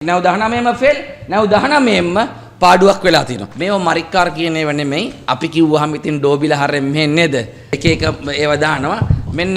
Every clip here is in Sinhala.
නැව 19ම ෆේල් නැව 19ම පාඩුවක් වෙලා තියෙනවා. මේව මරික්කාර කියන ඒවා නෙමෙයි. අපි කිව්වහම ඉතින් ඩෝබිල හැරෙන්නේ මෙහෙ නේද? එක එක ඒවා දානවා. මෙන්න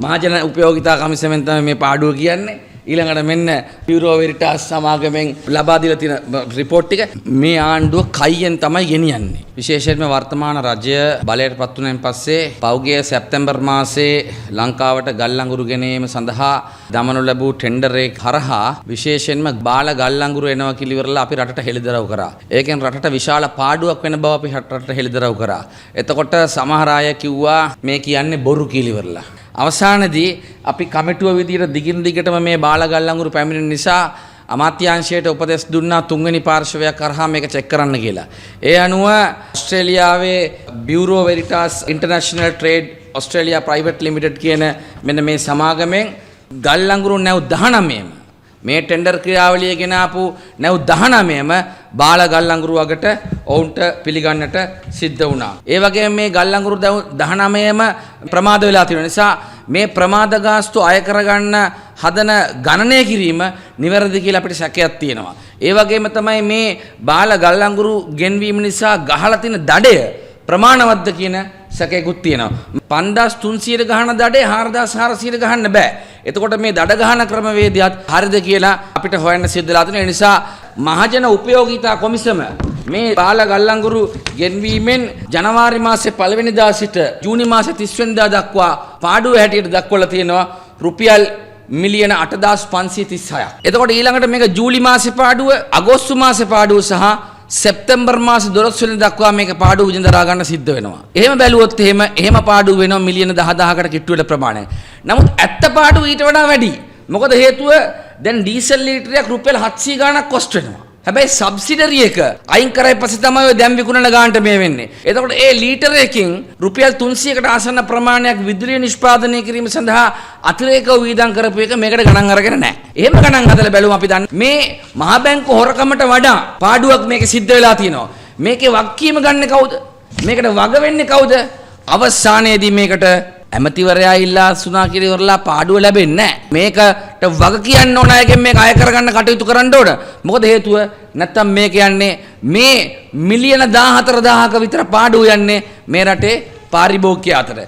මහජන උපයෝගිතා කමිසමෙන් තමයි මේ පාඩුව කියන්නේ. ඊළඟට මෙන්න බියුරෝ වෙරිටාස් සමාගමෙන් ලබා දීලා තියෙන රිපෝට් ටික මේ ආණ්ඩුව කයියෙන් තමයි ගෙනියන්නේ. විශේෂයෙන්ම වර්තමාන රජය බලයට පත් වුණාන් පස්සේ පෞගිය සැප්තැම්බර් මාසයේ ලංකාවට ගල් අඟුරු ගැනීම සඳහා දමනු ලැබූ ටෙන්ඩර් එක හරහා විශේෂයෙන්ම බාල ගල් අඟුරු එනවා කිලිවරලා අපි රටට හෙළිදරව් කරා. ඒකෙන් රටට විශාල පාඩුවක් වෙන බව අපි රටට හෙළිදරව් කරා. එතකොට සමහර අය කිව්වා මේ කියන්නේ බොරු කිලිවරලා. අවසානයේදී අපි කමිටුව විදියට දිගින් දිගටම මේ බාල ගල් අඟුරු පැමිණෙන නිසා අමාත්‍යාංශයට උපදෙස් දුන්නා තුන්වෙනි පාර්ශවයක් කරහා මේක චෙක් කරන්න කියලා. ඒ අනුව ඕස්ට්‍රේලියාවේ bureau veritas international trade Australia private limited කියන මෙන්න මේ සමාගමෙන් ගල් අඟුරු නැව් 19ම මේ ටෙන්ඩර් ක්‍රියාවලිය ගෙන ආපු නැව් 19ම බාල ගල් අඟුරු වගට ඔවුන්ට පිළිගන්නට සිද්ධ වුණා. ඒ වගේම මේ ගල් අඟුරු 19ම ප්‍රමාද වෙලා තියෙන නිසා මේ ප්‍රමාද ගාස්තු අය කරගන්න හදන ගණනය කිරීම නිවැරදි කියලා අපිට සැකයක් තියෙනවා. ඒ වගේම තමයි මේ බාල ගල් අඟුරු ගෙන්වීම නිසා ගහලා තියෙන දඩය ප්‍රමාණවත්ද කියන සැකයකුත් තියෙනවා. 5300 ගහන දඩේ 4400 ගහන්න බෑ. එතකොට මේ දඩ ගහන ක්‍රමවේදයත් හරිද කියලා අපිට හොයන්න සිද්ධ වෙලා තියෙන නිසා මහජන උපයෝගීතා කොමිසම මේ බාල ගල් අඟුරු ගෙන්වීමෙන් ජනවාරි මාසේ 1 වෙනිදා සිට ජූනි මාසේ 30 වෙනිදා දක්වා පාඩුව හැටියට දක්වලා තියෙනවා රුපියල් මිලියන 8536ක්. එතකොට ඊළඟට මේක ජූලි මාසේ පාඩුව, අගෝස්තු මාසේ පාඩුව සහ සැප්තැම්බර් මාසේ 12 වෙනිදා දක්වා මේක පාඩුව විඳලා ගන්න සිද්ධ වෙනවා. එහෙම බැලුවොත් එහෙම පාඩුව වෙනවා මිලියන 10000කට කිට්ටු වෙන ප්‍රමාණය. නමුත් ඇත්ත පාඩුව ඊට වඩා වැඩි. මොකද හේතුව දැන් ඩීසල් ලීටරයක් රුපියල් 700 ගාණක් කොස්ට් වෙනවා. හැබැයි සබ්සිඩරි එක අයින් කරයි පස්සේ තමයි ඔය දැන් විකුණන ගානට මේ වෙන්නේ. එතකොට ඒ ලීටර එකකින් රුපියල් 300කට ආසන්න ප්‍රමාණයක් විදුලිය නිෂ්පාදනය කිරීම සඳහා අතිරේකව වීදම් කරපු එක මේකට ගණන් අරගෙන නැහැ. එහෙම ගණන් හදලා බැලුවම අපි දන්නේ මේ මහ බැංකු හොරකමට වඩා පාඩුවක් මේකේ සිද්ධ වෙලා තියෙනවා. මේකේ වගකීම ගන්න කවුද? මේකට වග වෙන්නේ කවුද? අවසානයේදී මේකට ඇමතිවරයා ඉල්ලා සුනා කිරිවරලා පාඩුව ලැබෙන්නේ නැහැ. මේකට වග කියන්න ඕන අයගෙන් මේක අය කරගන්න කටයුතු කරන්න ඕන. මොකද හේතුව නැත්තම් මේ කියන්නේ මේ මිලියන 14000ක විතර පාඩුව යන්නේ මේ රටේ පාරිභෝගිකයා අතර.